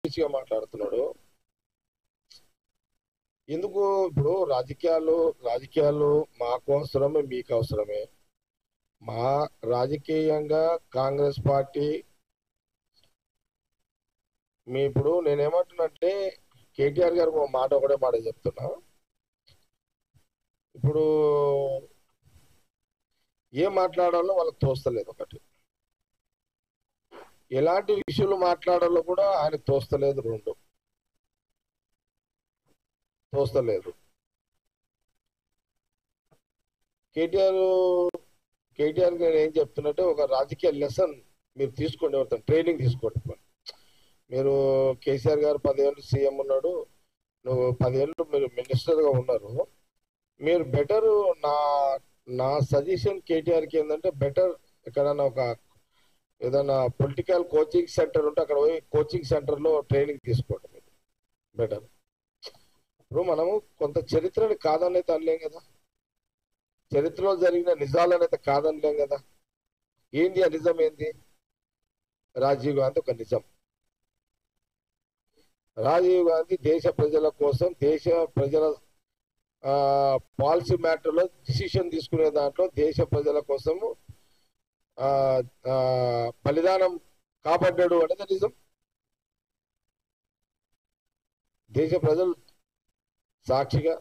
పిచ్చిగా మాట్లాడుతున్నాడు. ఎందుకు ఇప్పుడు రాజకీయాలు మాకు అవసరమే, మీకు అవసరమే. మా రాజకీయంగా కాంగ్రెస్ పార్టీ ఇప్పుడు నేనేమంటున్నంటే కేటీఆర్ గారికి ఒకటే మాట చెప్తున్నా. ఇప్పుడు ఏం మాట్లాడాలో వాళ్ళకి తోస్తలేదు. ఒకటి, ఎలాంటి విషయాలు మాట్లాడాలో కూడా ఆయనకు తోస్తలేదు. రెండు, తోస్తలేదు. కేటీఆర్ గారు ఏం చెప్తున్నట్టే ఒక రాజకీయ లెసన్ మీరు తీసుకోండి, ఎవరితో ట్రైనింగ్ తీసుకోండి. మీరు కేసీఆర్ గారు 10 ఏళ్ళు సీఎం ఉన్నాడు, నువ్వు 10 ఏళ్ళు మీరు మినిస్టర్గా ఉన్నారు. మీరు బెటర్, నా సజెషన్ కేటీఆర్కి ఏంటంటే బెటర్ ఎక్కడన్నా ఏదైనా పొలిటికల్ కోచింగ్ సెంటర్ ఉంటే అక్కడ పోయి కోచింగ్ సెంటర్లో ట్రైనింగ్ తీసుకోండి మీరు బెటర్. ఇప్పుడు మనము కొంత చరిత్రని కాదనైతే అనలేం కదా, చరిత్రలో జరిగిన నిజాలనైతే కాదనలేం కదా. ఏంది ఆ నిజం? ఏంది? రాజీవ్ గాంధీ ఒక నిజం. రాజీవ్ గాంధీ దేశ ప్రజల కోసం, దేశ ప్రజల పాలసీ మ్యాటర్లో డిసిషన్ తీసుకునే దాంట్లో దేశ ప్రజల కోసము బలిదానం కాపాడ్డాడు అనేది నిజం. దేశ ప్రజలు సాక్షిగా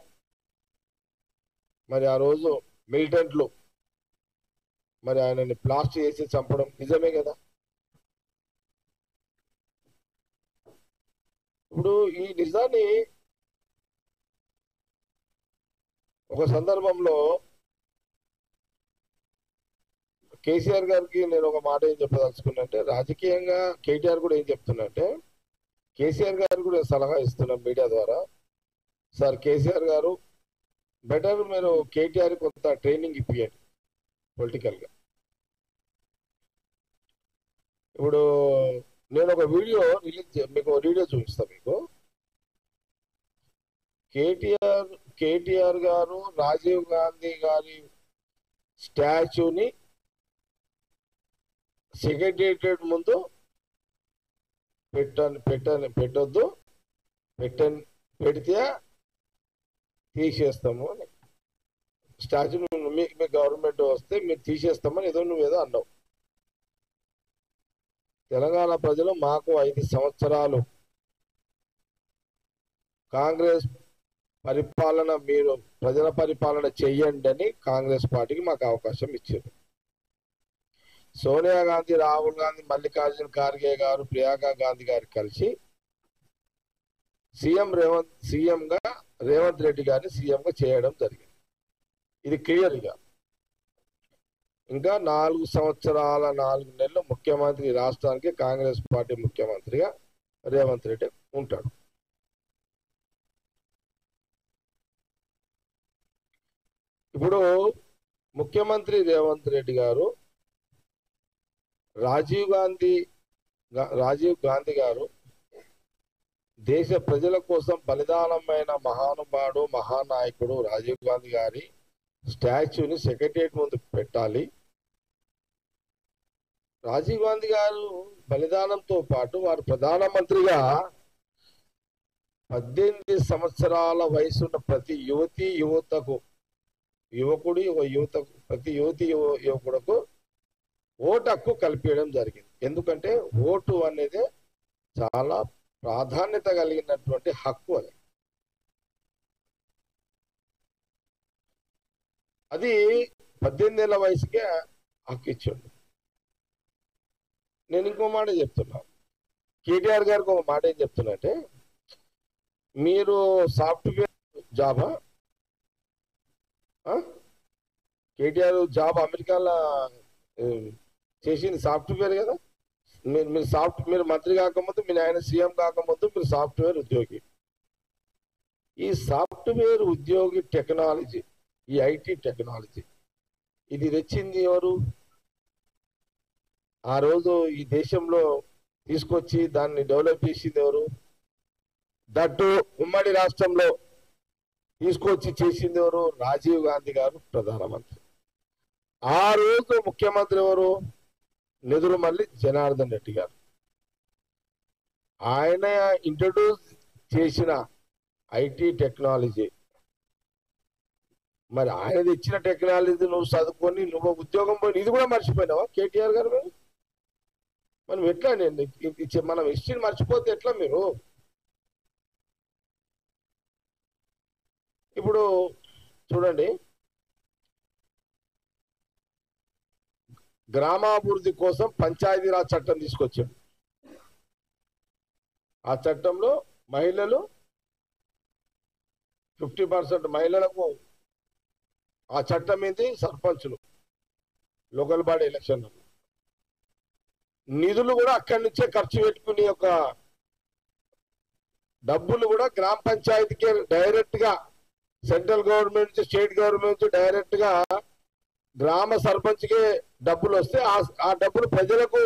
మరి ఆ రోజు మిలిటెంట్లు మరి ఆయనని బ్లాస్ట్ చేసి చంపడం నిజమే కదా. ఇప్పుడు ఈ నిజాన్ని ఒక సందర్భంలో కేసీఆర్ గారికి నేను ఒక మాట ఏం చెప్పదలుచుకున్నంటే, రాజకీయంగా కేటీఆర్ కూడా ఏం చెప్తున్నంటే, కేసీఆర్ గారు కూడా సలహా ఇస్తున్నాం మీడియా ద్వారా. సార్ కేసీఆర్ గారు బెటర్ మీరు కేటీఆర్ కొంత ట్రైనింగ్ ఇప్పియండి పొలిటికల్గా. ఇప్పుడు నేను ఒక వీడియో మీకు వీడియో చూపిస్తాను మీకు. కేటీఆర్ గారు రాజీవ్ గాంధీ గారి స్టాచ్యూని సెక్రటేరియట్ ముందు పెట్టొద్దు, పెడితే తీసేస్తాము అని, స్టాచ్యూ మీ గవర్నమెంట్ వస్తే మీరు తీసేస్తామని నువ్వేదో అన్నావు. తెలంగాణ ప్రజలు మాకు 5 సంవత్సరాలు కాంగ్రెస్ పరిపాలన, మీరు ప్రజల పరిపాలన చెయ్యండి అని కాంగ్రెస్ పార్టీకి మాకు అవకాశం ఇచ్చారు. సోనియా గాంధీ, రాహుల్ గాంధీ, మల్లికార్జున ఖార్గే గారు, ప్రియాంక గాంధీ గారు కలిసి రేవంత్ రెడ్డి గారిని సీఎంగా చేయడం జరిగింది. ఇది క్లియర్గా. ఇంకా 4 సంవత్సరాల 4 నెలలు ముఖ్యమంత్రి, రాష్ట్రానికి కాంగ్రెస్ పార్టీ ముఖ్యమంత్రిగా రేవంత్ రెడ్డి ఉంటాడు. ఇప్పుడు ముఖ్యమంత్రి రేవంత్ రెడ్డి గారు రాజీవ్ గాంధీ గారు దేశ ప్రజల కోసం బలిదానమైన మహానుభావుడు, మహానాయకుడు రాజీవ్ గాంధీ గారి స్టాచ్యూని సెక్రటేరియట్ ముందు పెట్టాలి. రాజీవ్ గాంధీ గారు బలిదానంతో పాటు వారు ప్రధానమంత్రిగా 18 సంవత్సరాల వయసున్న ప్రతి ప్రతి యువకుడుకు ఓటు హక్కు కల్పించడం జరిగింది. ఎందుకంటే ఓటు అనేది చాలా ప్రాధాన్యత కలిగినటువంటి హక్కు. అది 18 ఏళ్ల వయసుకే హక్కు ఇచ్చాడు. నేను ఇంకో మాట చెప్తున్నా, కేటీఆర్ గారికి ఒక మాట ఏం చెప్తున్నట్టే, మీరు సాఫ్ట్వేర్ జాబా, కేటీఆర్ జాబ్ అమెరికాలో చేసింది సాఫ్ట్వేర్ కదా. మీరు మంత్రి కాకముందు, మీ ఆయన సీఎం కాకముందు మీరు సాఫ్ట్వేర్ ఉద్యోగి. ఈ సాఫ్ట్వేర్ ఉద్యోగి టెక్నాలజీ, ఈ ఐటీ టెక్నాలజీ ఇది తెచ్చింది ఎవరు? ఆ రోజు ఈ దేశంలో తీసుకొచ్చి దాన్ని డెవలప్ చేసింది ఎవరు? దట్టు ఉమ్మడి రాష్ట్రంలో తీసుకొచ్చి చేసింది ఎవరు? రాజీవ్ గాంధీ గారు ప్రధానమంత్రి. ఆ రోజు ముఖ్యమంత్రి ఎవరు? నెదురుమల్లి జనార్దన్ రెడ్డి గారు. ఆయన ఇంట్రడ్యూస్ చేసిన ఐటీ టెక్నాలజీ, మరి ఆయన తెచ్చిన టెక్నాలజీ నువ్వు చదువుకొని నువ్వు ఉద్యోగం పోయి ఇది కూడా మర్చిపోయినావా కేటీఆర్ గారు? మీరు మనం ఎట్లా మనం హిస్టరీని మర్చిపోతే ఎట్లా మీరు? ఇప్పుడు చూడండి, గ్రామాభివృద్ధి కోసం పంచాయతీరాజ్ చట్టం తీసుకొచ్చాడు. ఆ చట్టంలో మహిళలు 50% మహిళలకు ఆ చట్టం ఏంటి? సర్పంచులు లోకల్ బాడీ ఎలక్షన్ నిధులు కూడా అక్కడి నుంచే ఖర్చు పెట్టుకుని ఒక డబ్బులు కూడా గ్రామ పంచాయతీకి డైరెక్ట్ గా central government state government direct గా గ్రామ సర్పంచ్కే డబ్బులు వస్తే ఆ డబ్బులు ప్రజలకు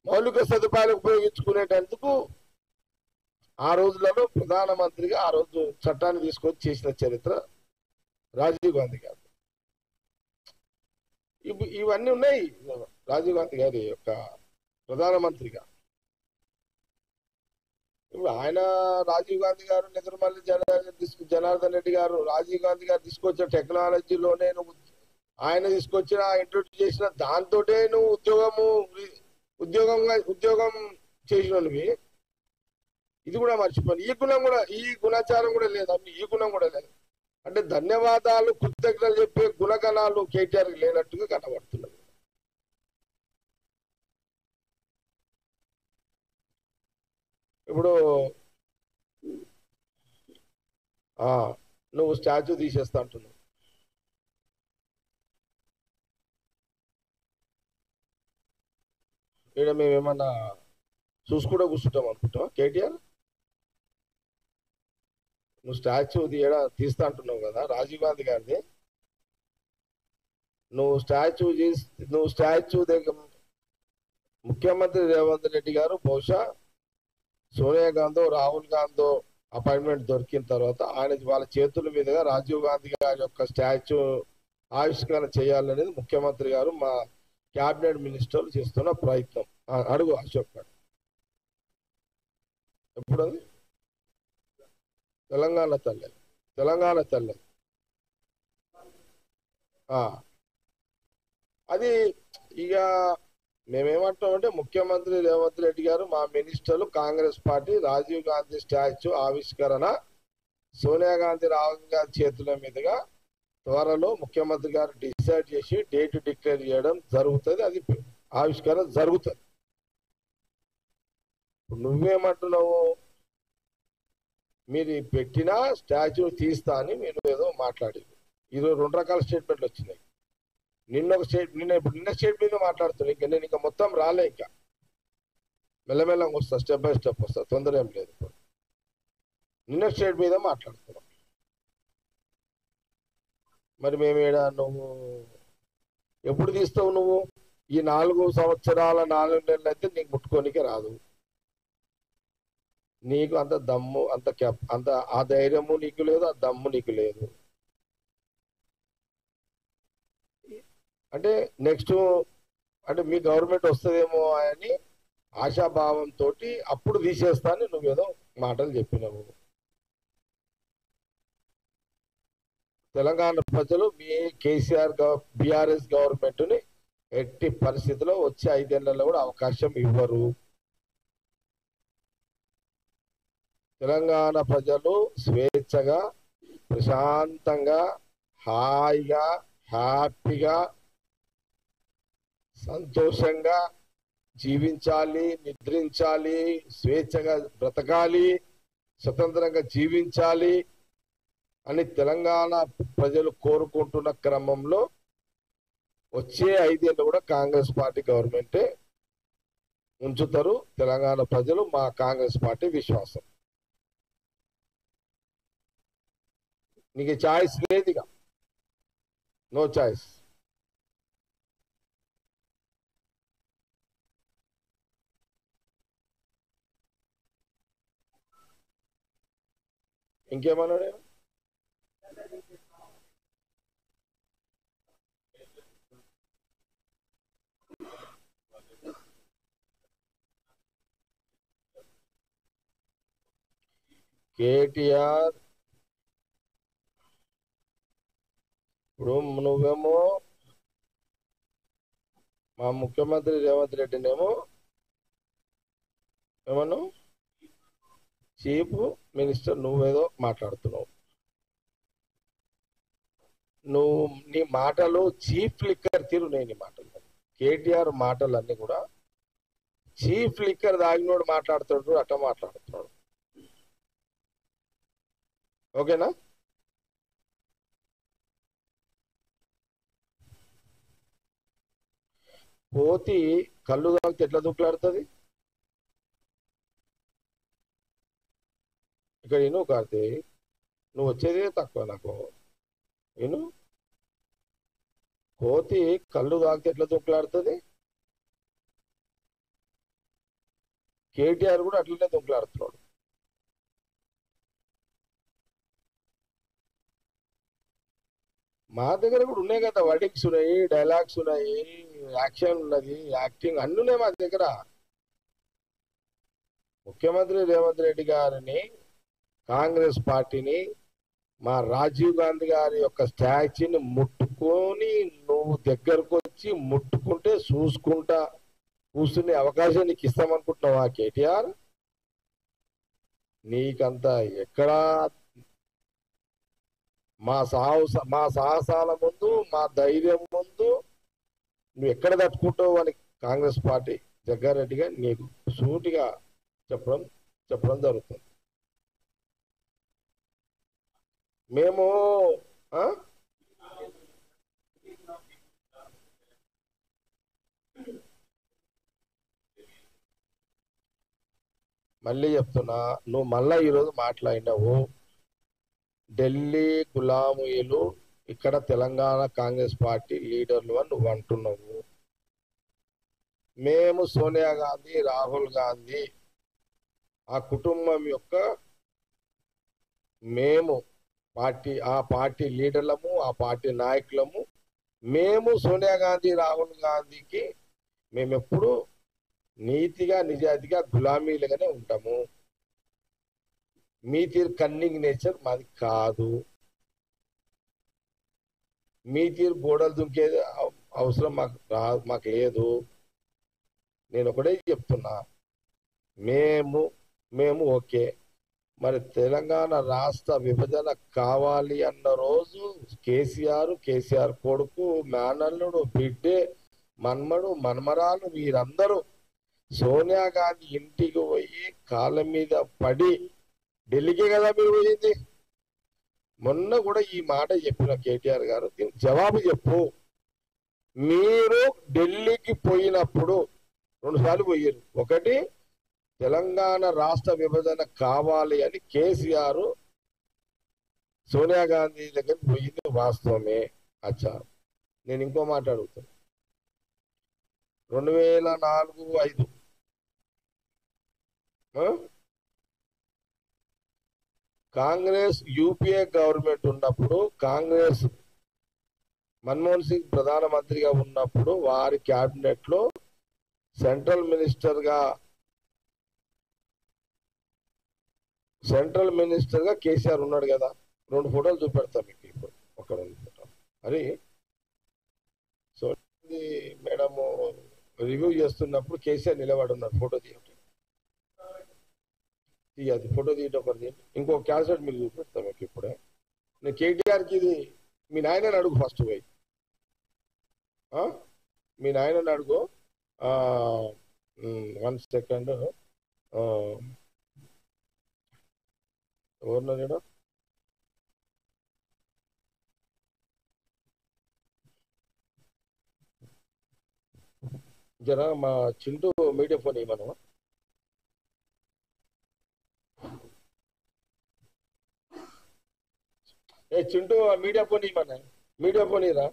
మౌలిక సదుపాయాలకు ఉపయోగించుకునేటందుకు ఆ రోజులలో ప్రధానమంత్రిగా ఆ రోజు చట్టాన్ని తీసుకొచ్చి చేసిన చరిత్ర రాజీవ్ గాంధీ గారు. ఇవన్నీ ఉన్నాయి రాజీవ్ గాంధీ గారి యొక్క ప్రధానమంత్రిగా. ఇప్పుడు ఆయన రాజీవ్ గాంధీ గారు నిద్రమల్లి జనార్దన్ రెడ్డి గారు రాజీవ్ గాంధీ గారు తీసుకొచ్చిన టెక్నాలజీలోనే నువ్వు ఆయన తీసుకొచ్చిన ఇంట్రొడ్యూస్ చేసిన దాంతోటే నువ్వు ఉద్యోగం చేసినవి. ఇది కూడా మర్చిపోయి ఈ గుణాచారం కూడా లేదు, ఈ గుణం కూడా లేదు. అంటే ధన్యవాదాలు కృతజ్ఞతలు చెప్పే గుణగణాలు కేటీఆర్ లేనట్టుగా కనబడుతున్నది. ఇప్పుడు నువ్వు స్టాచ్యూ తీసేస్తా అంటున్నావు. ఇక్కడ మేమేమన్నా చూసుకుంటూ కూర్చుంటాం అనుకుంటావా కేటీఆర్? నువ్వు స్టాచ్యూ తీస్తా అంటున్నావు కదా రాజీవ్ గాంధీ గారిది. నువ్వు స్టాచ్యూ దగ్గర ముఖ్యమంత్రి రేవంత్ రెడ్డి గారు బహుశా సోనియా గాంధీ రాహుల్ గాంధీ అపాయింట్మెంట్ దొరికిన తర్వాత వాళ్ళ చేతుల మీదుగా రాజీవ్ గాంధీ గారి యొక్క స్టాచ్యూ ఆవిష్కరణ చేయాలనేది ముఖ్యమంత్రి గారు మా క్యాబినెట్ మినిస్టర్లు చేస్తున్న ప్రయత్నం. అడుగు అశోక్ గారు. ఎప్పుడు అది? తెలంగాణ తల్లి అది. ఇక మేమేమంటామంటే ముఖ్యమంత్రి రేవంత్ రెడ్డి గారు మా మినిస్టర్లు కాంగ్రెస్ పార్టీ రాజీవ్ గాంధీ స్టాచ్యూ ఆవిష్కరణ సోనియా గాంధీ రాహుల్ గాంధీ చేతుల మీదుగా త్వరలో ముఖ్యమంత్రి గారు డిసైడ్ చేసి డేట్ డిక్లేర్ చేయడం జరుగుతుంది. అది ఆవిష్కరణ జరుగుతుంది. నువ్వేమంటున్నావు? మీరు పెట్టిన స్టాచ్యూ తీస్తా అని మీరు ఏదో మాట్లాడారు. ఈరోజు 2 రకాల స్టేట్మెంట్లు వచ్చినాయి. నిన్న స్టేట్ మీద మాట్లాడుతున్నా. నేను ఇంకా మొత్తం రాలే, ఇంకా మెల్లమెల్లంగా వస్తా, స్టెప్ బై స్టెప్ వస్తా, తొందర ఏం లేదు. ఇప్పుడు నిన్న స్టేట్ మీద మాట్లాడుతున్నాం. మరి నువ్వు ఎప్పుడు తీస్తావు? నువ్వు ఈ 4 సంవత్సరాల 4 నెలలు అయితే నీకు ముట్టుకోనికే రాదు. నీకు అంత దమ్ము అంత ఆ ధైర్యము నీకు లేదు, ఆ దమ్ము నీకు లేదు. అంటే నెక్స్ట్ అంటే మీ గవర్నమెంట్ వస్తుందేమో అని ఆశాభావంతో అప్పుడు తీసేస్తాను నువ్వేదో మాటలు చెప్పినావు. తెలంగాణ ప్రజలు మీ కేసీఆర్ బీఆర్ఎస్ గవర్నమెంట్ ని ఎట్టి పరిస్థితిలో వచ్చే 5 ఏళ్లలో కూడా అవకాశం ఇవ్వరు. తెలంగాణ ప్రజలు స్వేచ్ఛగా, ప్రశాంతంగా, హాయిగా, హ్యాపీగా, సంతోషంగా జీవించాలి, నిద్రించాలి, స్వేచ్ఛగా బ్రతకాలి, స్వతంత్రంగా జీవించాలి అని తెలంగాణ ప్రజలు కోరుకుంటున్న క్రమంలో వచ్చే 5 ఏళ్ళు కూడా కాంగ్రెస్ పార్టీ గవర్నమెంటే ఉంచుతారు తెలంగాణ ప్రజలు. మా కాంగ్రెస్ పార్టీ విశ్వాసం. నీకు ఛాయిస్ లేదు, ఇక నో ఛాయిస్. ఇంకేమన్నాడు? కేటీఆర్ ఇప్పుడు నువ్వేమో మా ముఖ్యమంత్రి రేవంత్ రెడ్డినేమో ఏమన్నా చీఫ్ మినిస్టర్ నువ్వేదో మాట్లాడుతున్నావు. నువ్వు నీ మాటలు చీఫ్ లిక్కర్ తీరు నేను నీ మాటలు. కేటీఆర్ మాటలు అన్ని కూడా చీఫ్ లిక్కర్ దాగినోడు మాట్లాడుతున్నాడు, అట్ట మాట్లాడుతున్నాడు. ఓకేనా? కోతి కళ్ళు తాగితే ఎట్లా దుఃఖలాడుతుంది? ఇక్కడ విను కార్తీ, నువ్వు వచ్చేదే తక్కువ నాకు. విను, కోతి కళ్ళు తాగితే ఎట్లా దుఃఖలాడుతుంది? కేటీఆర్ కూడా అట్లనే దుఃఖలాడుతున్నాడు. మా దగ్గర కూడా ఉన్నాయి కదా, వర్డింగ్స్ ఉన్నాయి, డైలాగ్స్ ఉన్నాయి, యాక్షన్ ఉన్నది, యాక్టింగ్ అన్ని ఉన్నాయి మా దగ్గర. ముఖ్యమంత్రి రేవంత్ రెడ్డి గారిని, కాంగ్రెస్ పార్టీని, మా రాజీవ్ గాంధీ గారి యొక్క స్టాచ్యూని ముట్టుకొని నువ్వు దగ్గరకు వచ్చి ముట్టుకుంటే చూసుకుంటా కూర్చునే అవకాశం నీకు ఇస్తామనుకుంటున్నావా కేటీఆర్? నీకంత ఎక్కడా మా సాహసాల ముందు, మా ధైర్యం ముందు నువ్వు ఎక్కడ తట్టుకుంటావు అని కాంగ్రెస్ పార్టీ జగ్గారెడ్డిగా నీకు సూటిగా చెప్పడం జరుగుతుంది. మేము మళ్ళీ చెప్తున్నా, నువ్వు మళ్ళా ఈరోజు మాట్లాడినావు ఢిల్లీ గులాములు ఇక్కడ తెలంగాణ కాంగ్రెస్ పార్టీ లీడర్లు అని నువ్వు అంటున్నావు. మేము సోనియా గాంధీ, రాహుల్ గాంధీ ఆ కుటుంబం యొక్క మేము ఆ పార్టీ లీడర్లము, ఆ పార్టీ నాయకులము. మేము సోనియా గాంధీ, రాహుల్ గాంధీకి మేమెప్పుడు నీతిగా నిజాయితీగా గులామీలుగానే ఉంటాము. మీ తీరు కన్నింగ్ నేచర్ మాది కాదు. మీ తీరు గోడలు దుంకేది అవసరం మాకు లేదు. నేను ఒకటే చెప్తున్నా, మేము ఓకే. మరి తెలంగాణ రాష్ట్ర విభజన కావాలి అన్న రోజు కేసీఆర్ కొడుకు, మేనల్లుడు, బిడ్డే, మన్మడు, మన్మరాలు వీరందరూ సోనియా గాంధీ ఇంటికి పోయి కాళ్ళ మీద పడి, ఢిల్లీకే కదా మీరు పోయింది. మొన్న కూడా ఈ మాట చెప్పిన కేటీఆర్ గారు, దీనికి జవాబు చెప్పు. మీరు ఢిల్లీకి పోయినప్పుడు 2 సార్లు పోయారు. ఒకటి, తెలంగాణ రాష్ట్ర విభజన కావాలి అని కేసీఆర్ సోనియా గాంధీ దగ్గర పోయింది వాస్తవమే. అచ్చా, నేను ఇంకో మాట అడుగుతాను. 2004-05 కాంగ్రెస్ యూపీఏ గవర్నమెంట్ ఉన్నప్పుడు, కాంగ్రెస్ మన్మోహన్ సింగ్ ప్రధానమంత్రిగా ఉన్నప్పుడు వారి క్యాబినెట్ లో సెంట్రల్ మినిస్టర్ గా కేసీఆర్ ఉన్నాడు కదా. 2 ఫోటోలు చూపెడతా మీకు ఇప్పుడు. ఒక 2 ఫోటోలు. అది సోనియా మేడం రివ్యూ చేస్తున్నప్పుడు కేసీఆర్ నిలబడి ఉన్నారు. ఫోటో తీయండి, అది ఫోటో తీయటం ఒకటి. ఇంకో క్యాసెట్ మీరు చూపెడతా మీకు ఇప్పుడే. నేను కేటీఆర్కి ఇది మీ నాయనని అడుగు ఫస్ట్ పోయి. మీ నాయనని అడుగు. 1 సెకండ్. ఎవరున్నాడు? జరా మా చింటూ మీడియా ఫోన్ ఇవ్వను. చింటూ మీడియా ఫోన్ ఇవ్వనా? మీడియా ఫోన్ ఇరా.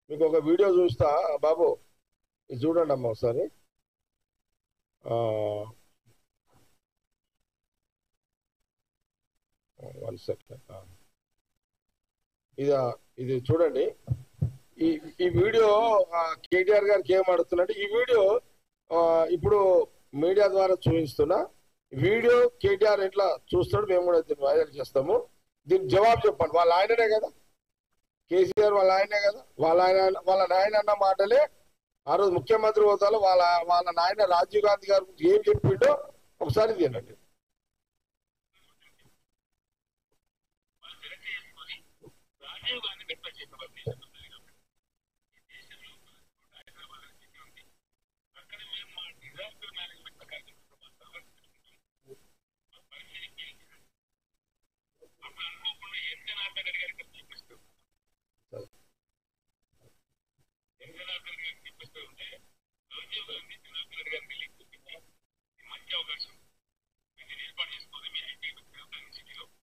మీకు ఒక వీడియో చూస్తా బాబు, ఇది చూడండి అమ్మ ఒకసారి. One second. ఇది చూడండి. ఈ వీడియో కేటీఆర్ గారికి ఏం అడుగుతున్నట్టు, ఈ వీడియో ఇప్పుడు మీడియా ద్వారా చూపిస్తున్నా వీడియో కేటీఆర్ ఎట్లా చూస్తాడు మేము కూడా దీన్ని వైరల్ చేస్తాము. దీనికి జవాబు చెప్పండి. వాళ్ళ ఆయననే కదా, కేసీఆర్ వాళ్ళ ఆయనే కదా, వాళ్ళ నాయన అన్న మాటలే ఆ రోజు ముఖ్యమంత్రి హోదాలో వాళ్ళ నాయన రాజీవ్ గాంధీ గారి గురించి ఏం చెప్పిండో ఒకసారి తినండి.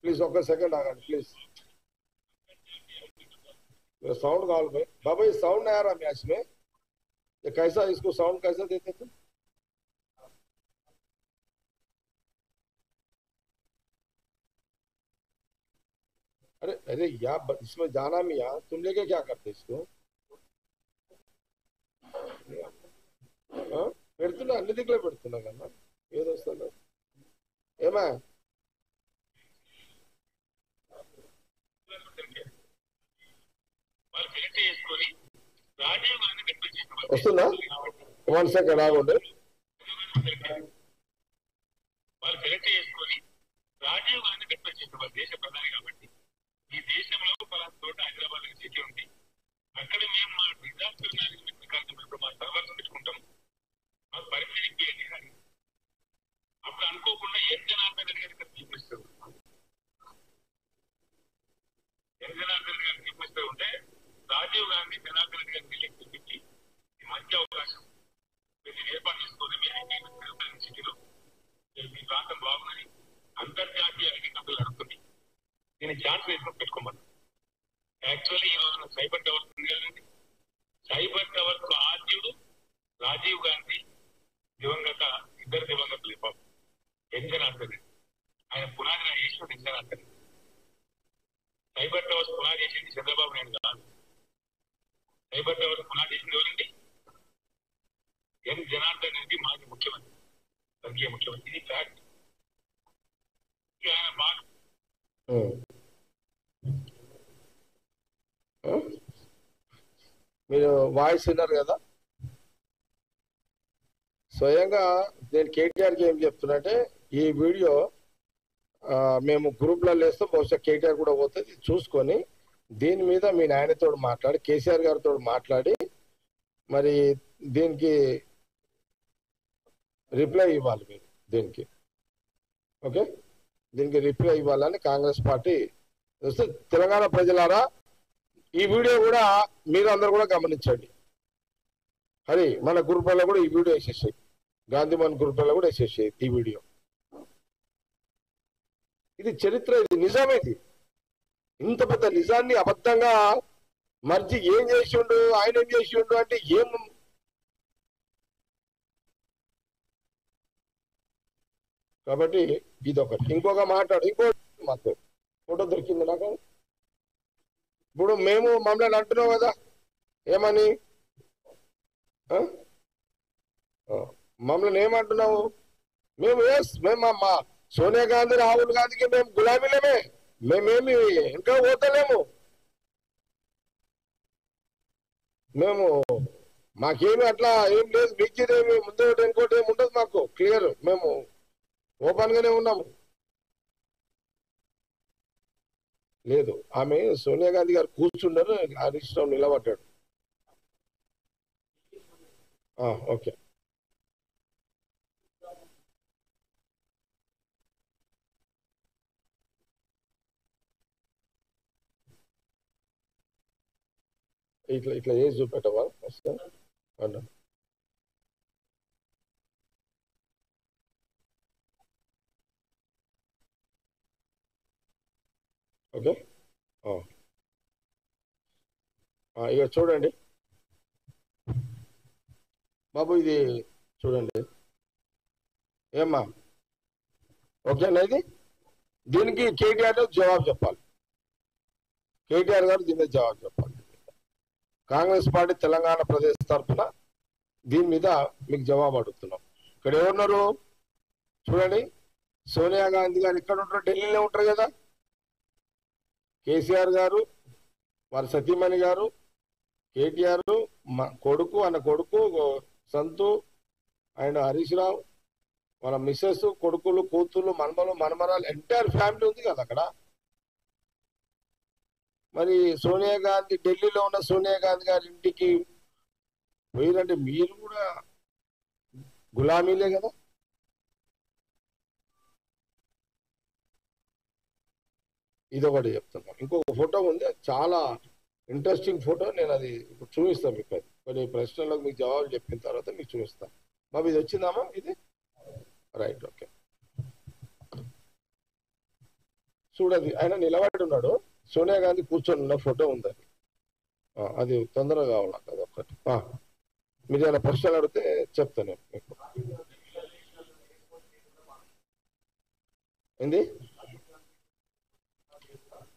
प्लीज ఒక సెకండ్ ఆగండి ప్లీज. साउंड कॉल भाई बाबा ये साउंड नहीं आ रहा मैच में, ये कैसा इसको साउंड कैसा देते थे? अरे अरे यार इसमें जाना भी यार तुम लेके क्या करते इसको? పెడుతున్నా అన్ని దిక్కులే పెడుతున్నా కన్నా ఏదో వస్తుంది ఏమా వస్తుందా? 1 సెకండ్ ఆగండి. వాళ్ళు సెలెక్ట్ చేసుకొని రాజీవ్ గాంధీ రిక్వెస్ట్ చేసిన వాళ్ళు దేశ ప్రధాని కాబట్టి ఈ దేశంలో పలానా చోట హైదరాబాద్ సిటీ ఉంది, అక్కడ మేము మా డిజాస్టర్ మేనేజ్మెంట్ డిపార్ట్మెంట్ మా సర్వర్స్ పెట్టుకుంటాం, మాకు పరిస్థితి చేయాలి. అప్పుడు అనుకోకుండా జనార్దన్ రెడ్డి గారికి చూపిస్తారు. జనార్దన్ గారికి చూపిస్తూ ఉంటే రాజీవ్ గాంధీ జనార్దన్ రెడ్డి గారికి వెళ్ళి చూపించి మంచి అవకాశం మీరు ఏర్పాటు చేసుకొని మీ సిటీలో మీ ప్రాంతం బాగుందని అంతర్జాతీయ ఐటీ కంపెనీలు అడుగుతుంది. నేను ఛాన్స్ వేసుకొని పెట్టుకోమన్నా. యాక్చువల్లీ ఈ రోజున సైబర్ టవర్స్ ఉంది కదండి, సైబర్ టవర్స్ ఆద్యుడు రాజీవ్ గాంధీ, ఇద్దరు దివంగతులు పాపం జనార్దన్ రెడ్డి. ఆయన పునాది చేసిన జనార్దన్ రెడ్డి. సైబర్ టవర్స్ పునాది చేసింది చంద్రబాబు నాయుడు కాదు. సైబర్ టవర్స్ పునాది చేసింది ఎవరండి? జనార్దన్ రెడ్డి మాజీ ముఖ్యమంత్రి, స్వర్గీయ ముఖ్యమంత్రి. ఇది ఫ్యాక్ట్. ఆయన బాగా మీరు వాయిస్ విన్నారు కదా. స్వయంగా నేను కేటీఆర్కి ఏం చెప్తున్నట్టే ఈ వీడియో మేము గ్రూప్లలో వేస్తే బహుశా కేటీఆర్ కూడా పోతుంది చూసుకొని దీని మీద మీ నాయనతో మాట్లాడి కేసీఆర్ గారితో మాట్లాడి మరి దీనికి రిప్లై ఇవ్వాలి మీరు. దీనికి ఓకే, దీనికి రిప్లై ఇవ్వాలని కాంగ్రెస్ పార్టీ వస్తే తెలంగాణ ప్రజలారా ఈ వీడియో కూడా మీరు అందరు కూడా గమనించండి. అది మన గ్రూప్లలో కూడా ఈ వీడియో వేసేసాయి, గాంధీమన్ గ్రూప్లలో కూడా వేసేసాయి ఈ వీడియో. ఇది చరిత్ర, ఇది నిజం. ఇది ఇంత పెద్ద నిజాన్ని అబద్ధంగా మర్చి ఏం చేసిండు, ఆయన ఏం చేసిండు అంటే ఏం కాబట్టి ఇదొకటి. ఇంకొక మాట్లాడు, ఇంకోటి మాకు ఫోటో దొరికింది నాకు. ఇప్పుడు మేము మమ్మల్ని అంటున్నావు కదా ఏమని, మమ్మల్ని ఏమంటున్నావు? మేము మా సోనియా గాంధీ రాహుల్ గాంధీకి మేము గులాబీలమే, మేమేమి ఇంకా పోతలేము. మేము మాకేమి అట్లా ఏం లేదు, మించిదేమి ముందు ఇంకోటి ఏమి ఉండదు మాకు. క్లియర్, మేము ఓపెన్ గానే ఉన్నాము. లేదు, ఆమె సోనియా గాంధీ గారు కూర్చున్నారు, హరీష్ రావు నిలబడ్డాడు. ఓకే, ఇట్లా ఇట్లా ఏజ్ చూపెట్టవా అన్నా. ఓకే, ఇక చూడండి బాబు, ఇది చూడండి. ఏమ్మా ఓకేనా? ఇది దీనికి కేటీఆర్ జవాబు చెప్పాలి. కేటీఆర్ గారు దీని జవాబు చెప్పాలి. కాంగ్రెస్ పార్టీ తెలంగాణ ప్రదేశ్ తరఫున దీని మీద మీకు జవాబు అడుగుతున్నాం. ఇక్కడ ఎవరున్నారు చూడండి, సోనియా గాంధీ గారు ఎక్కడ ఉంటారు? ఢిల్లీలో ఉంటారు కదా. కేసీఆర్ గారు, వారి సతీమణి గారు, కేటీఆర్ కొడుకు, అన్న కొడుకు సంతు, ఆయన హరీష్ రావు, వాళ్ళ మిస్సెస్, కొడుకులు, కూతుళ్ళు, మనమలు, మనమరాలు, ఎంటైర్ ఫ్యామిలీ ఉంది కదా అక్కడ. మరి సోనియా గాంధీ, ఢిల్లీలో ఉన్న సోనియా గాంధీ గారి ఇంటికి పోయిరంటే మీరు కూడా గులామీలే కదా. ఇదొకటి చెప్తున్నాం. ఇంకొక ఫోటో ఉంది, చాలా ఇంట్రెస్టింగ్ ఫోటో. నేను అది ఇప్పుడు చూపిస్తాను మీకు. అది కొన్ని ప్రశ్నలకు మీకు జవాబు చెప్పిన తర్వాత మీకు చూపిస్తాను. బాబు ఇది వచ్చిందామా? ఇది రైట్, ఓకే. చూడది ఆయన నిలబడి ఉన్నాడు, సోనియా గాంధీ కూర్చొని ఉన్న ఫోటో ఉంది. అది తొందరగా కావాలి నాకు, అది ఒక్కటి. మీరు ఏమైనా ప్రశ్నలు అడిగితే చెప్తాను మీకు. ఏంది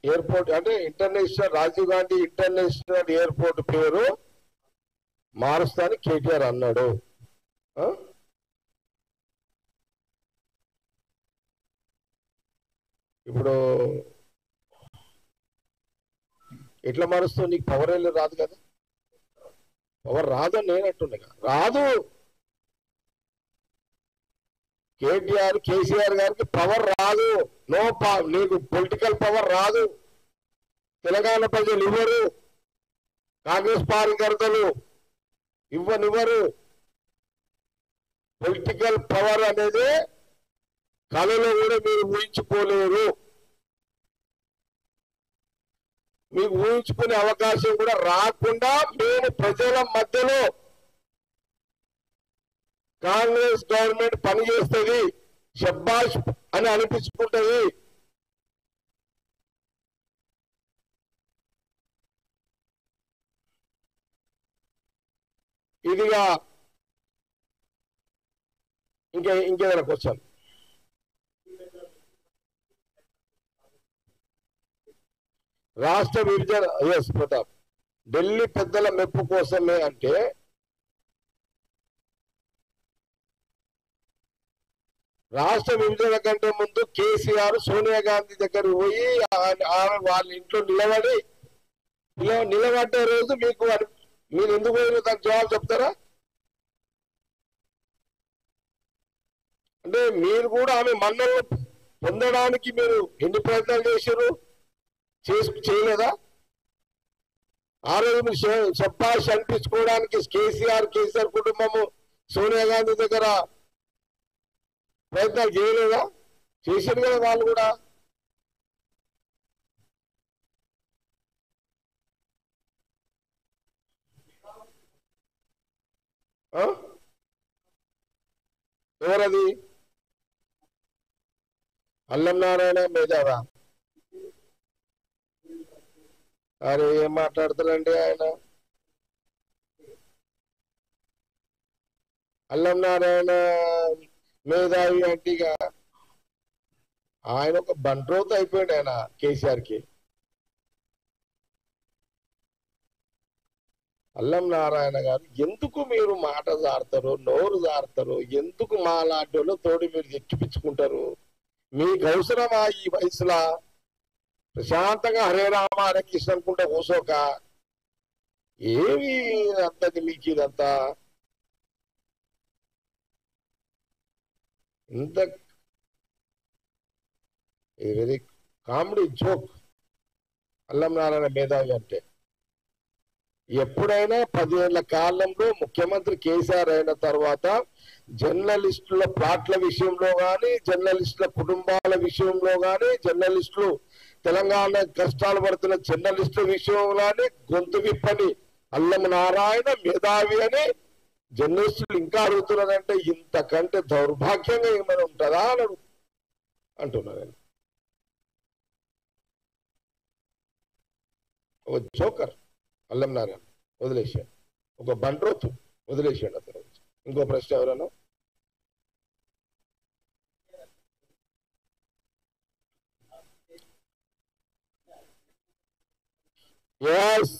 ఎయిర్పోర్ట్ అంటే international Rajiv Gandhi international airport పేరు మారుస్తాని కేటీఆర్ అన్నాడు. ఇప్పుడు ఎట్లా మారుస్తావు? నీకు పవర్ వెళ్ళి రాదు కదా. పవర్ రాదు అని నేను అంటున్నా, రాదు. కేసీఆర్ గారికి పవర్ రాదు. నీకు పొలిటికల్ పవర్ రాదు. తెలంగాణ ప్రజలు ఇవ్వరు, కాంగ్రెస్ కార్యకర్తలు ఇవ్వనివ్వరు. పొలిటికల్ పవర్ అనేది కళలో కూడా మీరు ఊహించుకోలేరు. మీకు ఊహించుకునే అవకాశం కూడా రాకుండా మేము ప్రజల మధ్యలో కాంగ్రెస్ గవర్నమెంట్ పనిచేస్తుంది, షబ్బాష్ అని అనిపించుకుంటది. ఇదిగా ఇంకేదైనా క్వశ్చన్? రాష్ట్ర విభజన, ఎస్ ప్రతాప్, ఢిల్లీ పెద్దల మెప్పు కోసమే అంటే రాష్ట్ర విభజన కంటే ముందు కేసీఆర్ సోనియా గాంధీ దగ్గర పోయి వాళ్ళ ఇంట్లో నిలబడ్డే రోజు మీరు ఎందుకు పోయిన దానికి జవాబు చెప్తారా? అంటే మీరు కూడా ఆమె మన్నలను పొందడానికి మీరు ఎన్ని ప్రయత్నాలు చేశారు? చేయలేదా? ఆ రోజు మీరు చెప్పాల్సి అనిపించుకోవడానికి కేసీఆర్ కుటుంబము సోనియా గాంధీ దగ్గర ప్రయత్నాలు చేయలేదా? చేశారు కదా వాళ్ళు కూడా. ఎవరది? అల్లం నారాయణ మేధావా? అరే ఏం మాట్లాడతారండి ఆయన? అల్లం నారాయణ మేధావి అంటే ఇక ఆయన ఒక బంట్రోత్ అయిపోయాడు ఆయన కేసీఆర్కి. అల్లం నారాయణ గారు ఎందుకు మీరు మాట జారుతారు, నోరు జారుతారు? ఎందుకు మా లాంటి వాళ్ళు తోడు మీరు ఎక్కిపించుకుంటారు? మీకు అవసరమా ఈ వయసులో ప్రశాంతంగా హరే రామ హరే కృష్ణ అనుకుంటా కూసోక? ఏమి అంతది మీకు ఇదంతా? ఇంత వెరీ కామెడీ జోక్ అల్లం నారాయణ మేధావి అంటే. ఎప్పుడైనా 10 ఏళ్ల కాలంలో ముఖ్యమంత్రి కేసీఆర్ అయిన తర్వాత జర్నలిస్టుల ప్లాట్ల విషయంలో కానీ, జర్నలిస్టుల కుటుంబాల విషయంలో కానీ, జర్నలిస్టులు తెలంగాణ కష్టాలు పడుతున్న జర్నలిస్టుల విషయంలో కానీ గొంతు విప్పని అల్లం నారాయణ మేధావి అని జర్నలిస్టులు ఇంకా అడుగుతున్నారంటే ఇంతకంటే దౌర్భాగ్యంగా ఏమైనా ఉంటుందా అని అంటున్నారు. ఒక జోకర్ అల్లం నారాయణ వదిలేసాడు, ఒక బంట్రోతు వదిలేసాడు అతను. ఇంకో ప్రశ్న ఎవరైనా? ఎస్,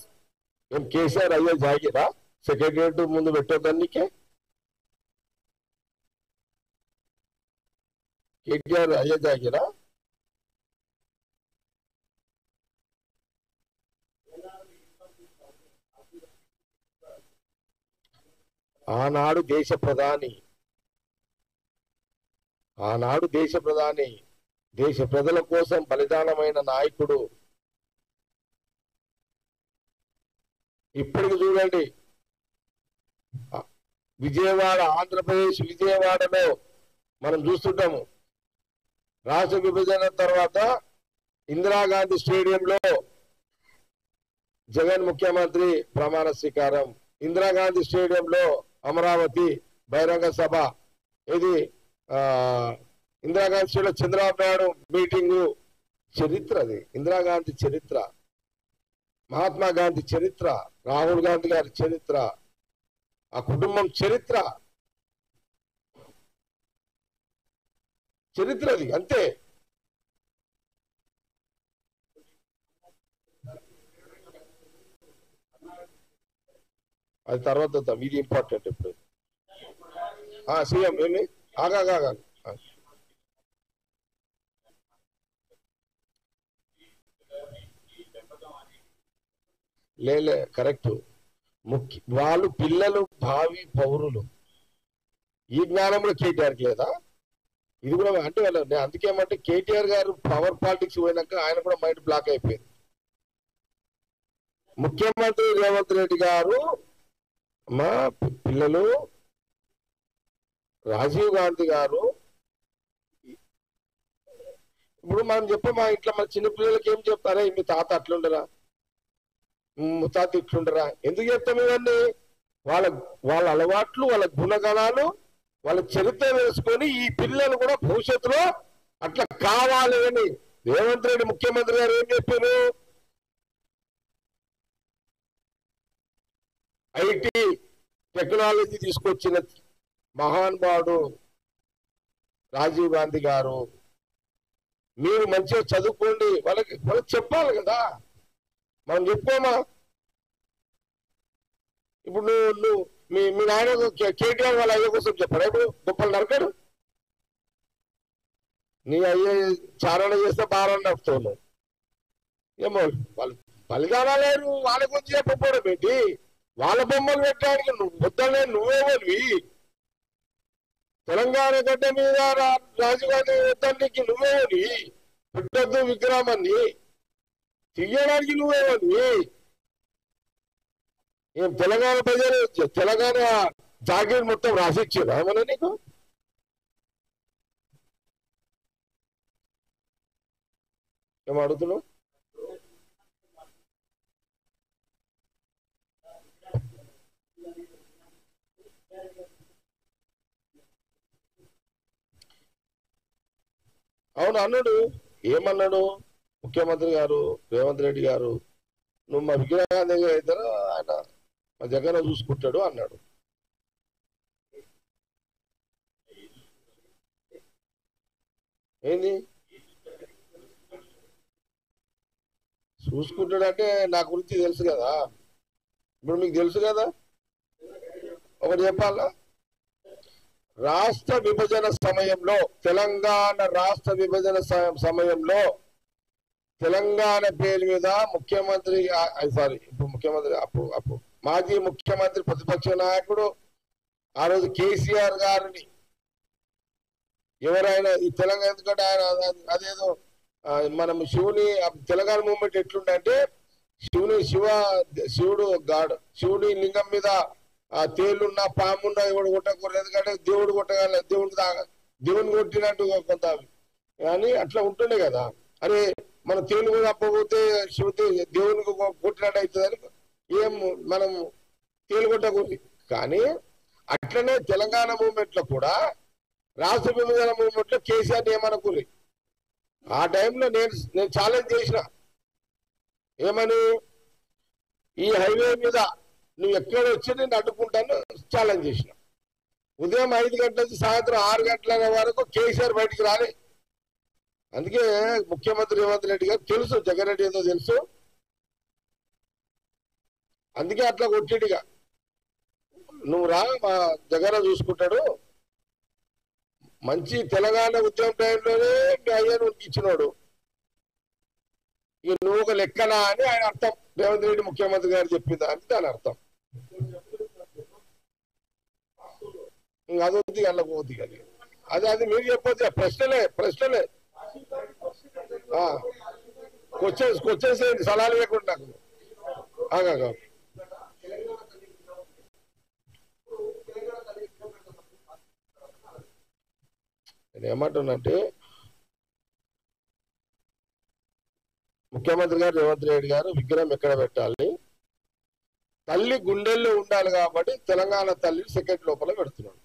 ఏం కేసీఆర్ అయ్యే జాగిరా సెక్రటరియట్ ముందు పెట్టొద్దానికే? కేటీఆర్ అయ్యే జాగిరా ఆనాడు దేశ ప్రధాని దేశ ప్రజల కోసం బలిదానమైన నాయకుడు. ఇప్పటికి చూడండి, విజయవాడ, ఆంధ్రప్రదేశ్ విజయవాడలో మనం చూస్తుంటాము. రాష్ట్ర విభజన తర్వాత ఇందిరాగాంధీ స్టేడియంలో జగన్ ముఖ్యమంత్రి ప్రమాణ స్వీకారం, ఇందిరాగాంధీ స్టేడియంలో అమరావతి బహిరంగ సభ, ఇది ఇందిరాగాంధీ స్టేడియంలో చంద్రబాబు నాయుడు మీటింగు. చరిత్ర అది, ఇందిరాగాంధీ చరిత్ర, మహాత్మా గాంధీ చరిత్ర, రాహుల్ గాంధీ గారి చరిత్ర, ఆ కుటుంబం చరిత్ర అది అంతే. అది తర్వాత ఇది ఇంపార్టెంట్. ఇప్పుడు సీఎం ఏమి ఆగా లేలే కరెక్ట్. వాళ్ళు పిల్లలు భావి పౌరులు. ఈ జ్ఞానంలో కేటీఆర్కి లేదా? ఇది కూడా అంటే అందుకేమంటే కేటీఆర్ గారు పవర్ పాలిటిక్స్ పోయినాక ఆయన కూడా మైండ్ బ్లాక్ అయిపోయింది. ముఖ్యమంత్రి రేవంత్ రెడ్డి గారు మా పిల్లలు, రాజీవ్ గాంధీ గారు, ఇప్పుడు మనం చెప్పే మా ఇంట్లో మన చిన్న పిల్లలకి ఏం చెప్తారా, మీ తాత అట్లుండరా, ముత్తాత ఇట్లుండరా, ఎందుకు చెప్తాం ఇవన్నీ? వాళ్ళ అలవాట్లు, వాళ్ళ గుణగణాలు, వాళ్ళ చరిత్ర వేసుకొని ఈ పిల్లలు కూడా భవిష్యత్తులో అట్లా కావాలి అని రేవంత్ రెడ్డి ముఖ్యమంత్రి గారు ఏం చెప్పారు? ఐటీ టెక్నాలజీ తీసుకొచ్చిన మహానుభావుడు రాజీవ్ గాంధీ గారు. మీరు మంచిగా చదువుకోండి, వాళ్ళకి చెప్పాలి కదా, మనం చెప్పుకోమా? ఇప్పుడు నువ్వు మీ నాయన కేటీఆర్ వాళ్ళ అయ్య కోసం చెప్పాడు, ఇప్పుడు గొప్పలు నరకడు. నీ అయ్యే చారణ చేస్తే బాగా నడుపుతావు. ఏమో వాళ్ళు బలిదానాలేరు, వాళ్ళ గురించి చెప్పకపోవడం ఏంటి? వాళ్ళ బొమ్మలు పెట్టడానికి నువ్వు వద్దనే నువ్వేమోవి. తెలంగాణ గడ్డ మీద రాజీవ్ గాంధీ వద్దానికి నువ్వేమోవి. పెట్టద్దు విగ్రహాన్ని తీయడానికి నువ్వేమోవి. ఏం తెలంగాణ ప్రజలు తెలంగాణ జాగీర్ మొత్తం రాసిచ్చారు ఏమన్నా నీకు? ఏం అడుగుతున్నావు? అవును అన్నాడు. ఏమన్నాడు ముఖ్యమంత్రి గారు రేవంత్ రెడ్డి గారు? నువ్వు మా విగ్రహం దగ్గర అవుతారో ఆయన మా జగన్ చూసుకుంటాడు అన్నాడు. ఏంది చూసుకుంటాడంటే నా గురించి తెలుసు కదా, ఇప్పుడు మీకు తెలుసు కదా. ఒకటి చెప్పాలా, రాష్ట్ర విభజన సమయంలో, తెలంగాణ రాష్ట్ర విభజన సమయంలో తెలంగాణ పేరు మీద ముఖ్యమంత్రి ఇప్పుడు ముఖ్యమంత్రి అప్పుడు మాజీ ముఖ్యమంత్రి ప్రతిపక్ష నాయకుడు ఆ రోజు కేసీఆర్ గారిని ఎవరైనా ఈ తెలంగాణ, ఎందుకంటే ఆయన అదేదో మనం శివుని తెలంగాణ మూవ్మెంట్ ఎట్లుంటే శివుడు గాడు, శివుని లింగం మీద ఆ తేలున్నా పామున్నా ఎవడు కొట్టకూడదు, ఎందుకంటే దేవుడు కొట్టగల, దేవుని కొట్టినట్టు కొంత కానీ అట్లా ఉంటుండే కదా. అరే మన తేలు తప్పపోతే దేవునికి కొట్టినట్టు అవుతుందని ఏం మనం తేలు కొట్టకూడదు. కానీ అట్లనే తెలంగాణ మూవ్మెంట్ లో కూడా రాష్ట్ర విభజన మూవ్మెంట్ లో కేసీఆర్ ఏమనుకోలే. ఆ టైంలో నేను ఛాలెంజ్ చేసిన, ఏమని, ఈ హైవే మీద నువ్వు ఎక్కడ వచ్చి నేను అడ్డుకుంటాను ఛాలెంజ్ చేసిన. ఉదయం 5 గంటల నుంచి సాయంత్రం 6 గంటల వరకు కేసీఆర్ బయటికి రాలే. అందుకే ముఖ్యమంత్రి రేవంత్ రెడ్డి గారు తెలుసు జగన్ రెడ్డి ఏదో తెలుసు, అందుకే అట్లా కొట్టిడిగా నువ్వు రా మా జగన్ చూసుకుంటాడు, మంచి తెలంగాణ ఉద్యమం టైంలోనే మీ అయ్యను ఇచ్చినోడు, ఇక నువ్వు ఒక లెక్కనా అని ఆయన అర్థం. రేవంత్ రెడ్డి ముఖ్యమంత్రి గారు చెప్పిందా అని దాని అర్థం. ఇంకా అదొద్ది అలా పోద్ది కానీ అది మీరు చెప్పొద్దు. ప్రశ్నలే క్వశ్చన్స్ ఏంటి, సలహాలు లేకుండా నాకు నేను ఏమంటున్నంటే, ముఖ్యమంత్రి గారు రేవంత్ రెడ్డి గారు విగ్రహం ఎక్కడ పెట్టాలి, తల్లి గుండెల్లో ఉండాలి కాబట్టి తెలంగాణ తల్లి సెకండ్ లోపల పెడుతున్నాడు.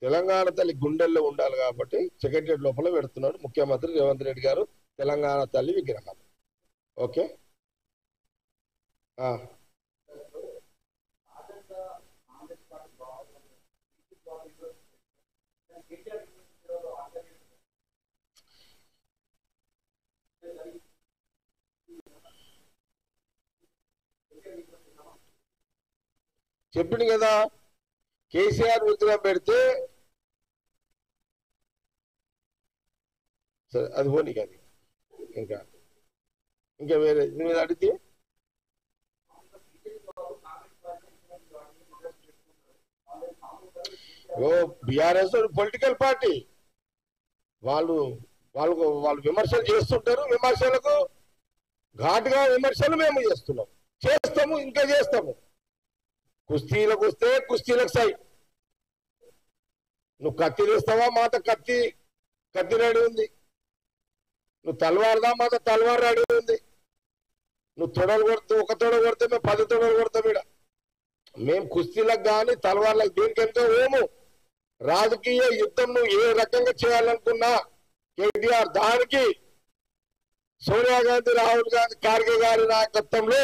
తెలంగాణ తల్లి గుండెల్లో ఉండాలి కాబట్టి సెక్రటరియట్ లోపల పెడుతున్నాడు ముఖ్యమంత్రి రేవంత్ రెడ్డి గారు తెలంగాణ తల్లి విగ్రహాలు. ఓకే, చెప్పింది కదా, కేసీఆర్ విగ్రహం పెడితే సరే అది పోనీ కాదు, ఇంకా వేరే మీద అడిగితే బీఆర్ఎస్ పొలిటికల్ పార్టీ వాళ్ళు విమర్శలు చేస్తుంటారు. విమర్శలకు ఘాటుగా విమర్శలు మేము చేస్తాము ఇంకా చేస్తాము. కుస్తీలకు వస్తే కుస్తీలకు సై, నువ్వు కత్తి తీస్తావా మాత కత్తి రెడీ ఉంది, నువ్వు తలవారుదా మాత తలవారు రెడీ ఉంది, నువ్వు తొడలు కొడితే ఒక తొడ కొడితే మేము 10 తొడలు కొడతాం. ఇక్కడ మేము కుస్తీలకు కానీ తలవార్లకు దీనికెంతో ఏము రాజకీయ యుద్ధం నువ్వు ఏ రకంగా చేయాలనుకున్నా కేటీఆర్ దానికి సోనియా గాంధీ, రాహుల్ గాంధీ, ఖార్గే గారి నాయకత్వంలో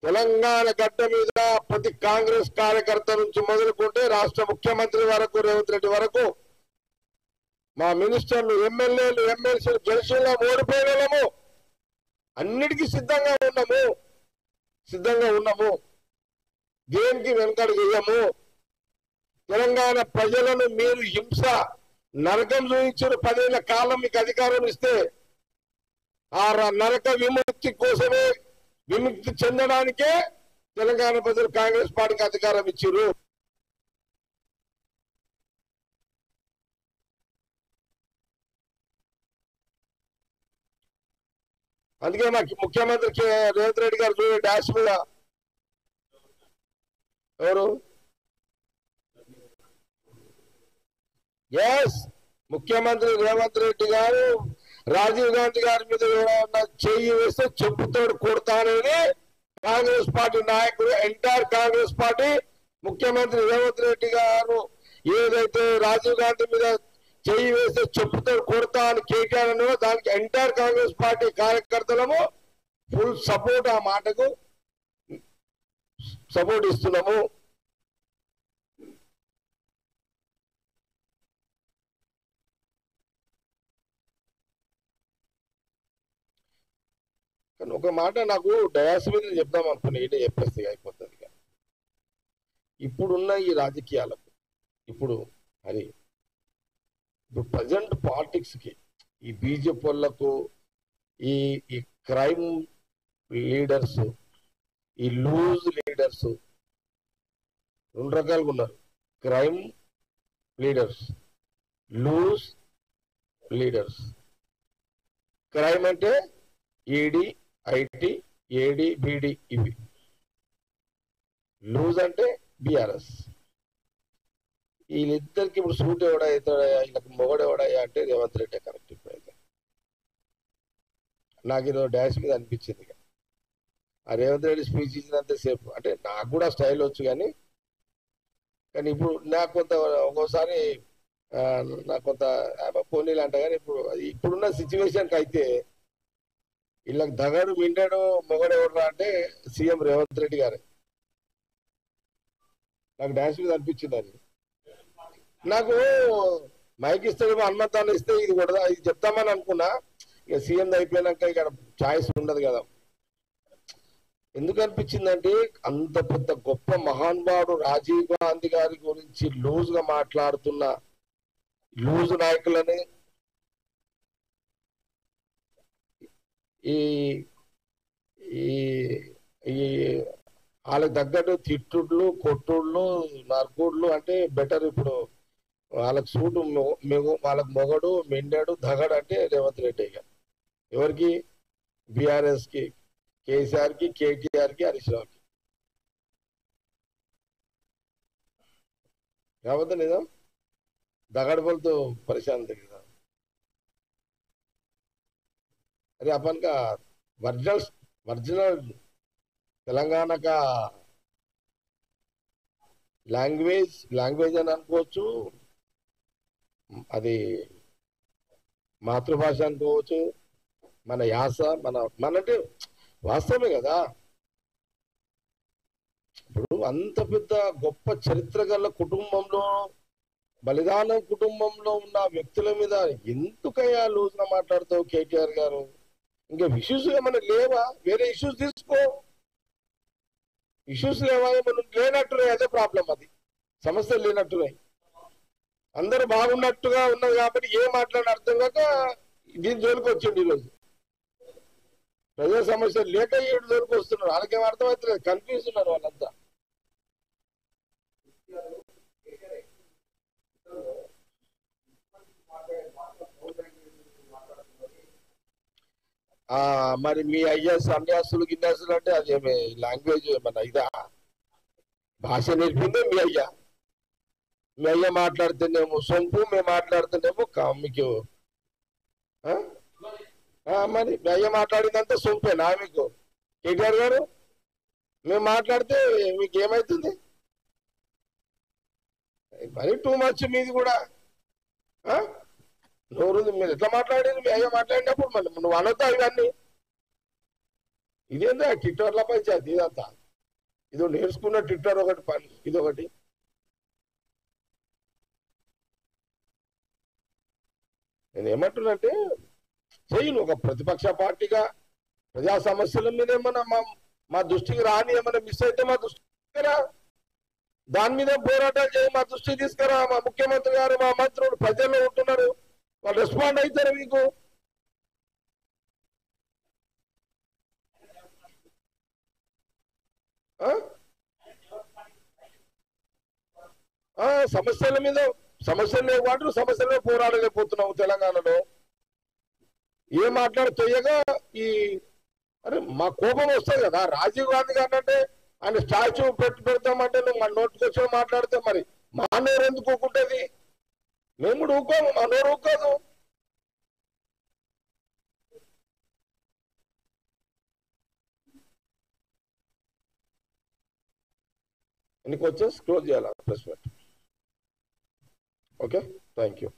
తెలంగాణ గడ్డ మీద ప్రతి కాంగ్రెస్ కార్యకర్త నుంచి మొదలుకుంటే రాష్ట్ర ముఖ్యమంత్రి వరకు రేవంత్ రెడ్డి వరకు మా మినిస్టర్లు, ఎమ్మెల్యేలు, ఎమ్మెల్సీలు గెలిచినా ఓడిపోయినాము, అన్నిటికీ సిద్ధంగా ఉన్నాము. దేనికి వెనకడుగు వేయము. తెలంగాణ ప్రజలను మీరు హింస నరకం చూపించిన 10 ఏళ్ల కాలం మీకు అధికారం ఇస్తే ఆ నరక విముక్తి చెందడానికే తెలంగాణ ప్రజలు కాంగ్రెస్ పార్టీకి అధికారం ఇచ్చారు. అందుకే మాకు ముఖ్యమంత్రి రేవంత్ రెడ్డి గారు చూడే డాష్ మీద ఎవరు ముఖ్యమంత్రి రేవంత్ రెడ్డి గారు రాజీవ్ గాంధీ గారి మీద ఏమైనా చెయ్యి వేస్తే చెప్పుతోడు కొడతానని కాంగ్రెస్ పార్టీ నాయకుడు, ఎంటైర్ కాంగ్రెస్ పార్టీ, ముఖ్యమంత్రి రేవంత్ రెడ్డి గారు ఏదైతే రాజీవ్ గాంధీ మీద చెయ్యి వేస్తే చెప్పుతోడు కొడతా అని కేటీఆర్ అన్నో దానికి ఎంటైర్ కాంగ్రెస్ పార్టీ కార్యకర్తలము ఫుల్ సపోర్ట్, ఆ మాటకు సపోర్ట్ ఇస్తున్నాము. కానీ ఒక మాట నాకు డయాస్ మీద చెప్దాం అనుకున్నా, ఇదే చెప్పేస్తే అయిపోతుంది. ఇప్పుడున్న ఈ రాజకీయాలకు ఇప్పుడు ప్రజెంట్ పాలిటిక్స్ కి ఈ బీజేపీ వాళ్ళకు ఈ క్రైమ్ లీడర్స్, ఈ లూజ్ లీడర్స్ 2 రకాలుగా ఉన్నారు. Crime leaders, loose leaders. Crime అంటే ఈడీ, ఐటీ, ఏడి, బీడీ ఇవి. లూజ్ అంటే బీఆర్ఎస్. వీళ్ళిద్దరికి ఇప్పుడు సూట్ ఎవడవుతాడయా, వీళ్ళకి మొగడు ఎవడయ్యా అంటే రేవంత్ రెడ్డి కరెక్ట్. ఇప్పుడైతే నాకు ఇది డాష్ మీద అనిపించింది. ఆ రేవంత్ రెడ్డి స్పీచ్ ఇచ్చినంతసేపు అంటే నాకు కూడా స్టైల్ వచ్చు, కానీ ఇప్పుడు నాకు కొంత ఒక్కోసారి నాకు కొంత పోనీలు అంట. కానీ ఇప్పుడున్న సిచ్యువేషన్కి అయితే వీళ్ళకి దగడు మిండాడు మొగడు ఎవడరా అంటే సీఎం రేవంత్ రెడ్డి గారే. నాకు డాన్స్ మీద అనిపించింది. అది నాకు మైక్ ఇస్తాడేమో, హనుమంతాన్ని ఇస్తే ఇది కూడా ఇది చెప్తామని అనుకున్నా. ఇక సీఎం అయిపోయినాక ఇక్కడ ఛాయిస్ ఉండదు కదా. ఎందుకు అనిపించిందంటే అంత పెద్ద గొప్ప మహానుభావుడు రాజీవ్ గాంధీ గారి గురించి లూజ్ గా మాట్లాడుతున్న లూజ్ నాయకులని ఈ ఈ ఈ వాళ్ళకి తగ్గట్టు తిట్టుళ్ళు కొట్టుళ్ళు నరుకుళ్ళు అంటే బెటర్. ఇప్పుడు వాళ్ళకి సూటు వాళ్ళకి మొగడు మెండాడు దగడు అంటే రేవంత్ రెడ్డి. ఇక ఎవరికి? బీఆర్ఎస్ కి, కేసీఆర్ కి, కేటీఆర్ కి, హరీష్ రావుకి. కాకపోతే నిజం दगड़ बोल तो परेशान दिखेगा। अरे अपन का वर्जिनल वर्जिनल तेलंगाना का లాంగ్వేజ్ అని అనుకోవచ్చు, అది మాతృభాష అనుకోవచ్చు, మన యాస అంటే వాస్తవమే కదా. ఇప్పుడు అంత పెద్ద గొప్ప చరిత్ర గల కుటుంబంలో, బలిదానం కుటుంబంలో ఉన్న వ్యక్తుల మీద ఎందుకయ్యా లూజ్గా మాట్లాడతావు కేటీఆర్ గారు? ఇంకా ఇష్యూస్ ఏమైనా లేవా? వేరే ఇష్యూస్ తీసుకో. ఇష్యూస్ లేవా? మనం లేనట్టున్నాయి, అదే ప్రాబ్లం. అది సమస్యలు లేనట్టున్నాయి, అందరూ బాగున్నట్టుగా ఉన్నది కాబట్టి ఏం మాట్లాడిన అర్థం కాక దీని జోలికి వచ్చిండు. ఈరోజు ప్రజా సమస్యలు లేక ఏడు జోలికి వస్తున్నారు. వాళ్ళకేం అర్థమవుతుంది, కన్ఫ్యూజ్ ఉన్నారు వాళ్ళంతా. మరి మీ అన్యాసులు గిన్యాసులు అంటే అదేమి లాంగ్వేజ్ మన ఇదా? భాష నేర్పిందే మీ అయ్యా. మీ అయ్య మాట్లాడుతున్నామో సొంపు, మేము మాట్లాడుతున్నామో మీకు మరి మీ అయ్య మాట్లాడిందంతా సొంపేనా మీకు? కేటీఆర్ గారు మేము మాట్లాడితే మీకు ఏమవుతుంది? మరి టూ మచ్ మీది కూడా. నోరు మీరు ఎట్లా మాట్లాడేది? మీ అయ్యా మాట్లాడినప్పుడు మళ్ళీ నువ్వు అనొద్దా ఇవన్నీ? ఇదేందా ట్విట్టర్ల పంచాయతీ ఇదంతా? ఇదో నేర్చుకున్న ట్విట్టర్ ఒకటి పని, ఇదొకటి. నేను ఏమంటున్నంటే చెయ్యను. ఒక ప్రతిపక్ష పార్టీగా ప్రజా సమస్యల మీద ఏమన్నా మా దృష్టికి రాని ఏమైనా మిస్ అయితే మా దృష్టికి తీసుకురా, దాని మీద పోరాటాలు చేయి, మా దృష్టికి తీసుకురా. మా ముఖ్యమంత్రి గారు, మా మంత్రులు ప్రజల్లో ఉంటున్నారు, వాళ్ళు రెస్పాండ్ అవుతారు మీకు. సమస్యలు లేవు, సమస్యల మీద పోరాడలేకపోతున్నాము తెలంగాణలో. ఏం మాట్లాడుతోయగా అరే మా కోపం వస్తుంది కదా. రాజీవ్ గాంధీ గారిని అంటే ఆయన స్టాచ్యూ పెడతామంటే నువ్వు మన నోటికి వచ్చి మాట్లాడితే మరి మా నోరు ఎందుకు ఊకుంటుంది? మేము కూడా ఊకోము, మా నోరు ఊకోదు. ఎన్ని క్వశ్చన్స్ క్లోజ్ చేయాలా press meet? Okay, thank you.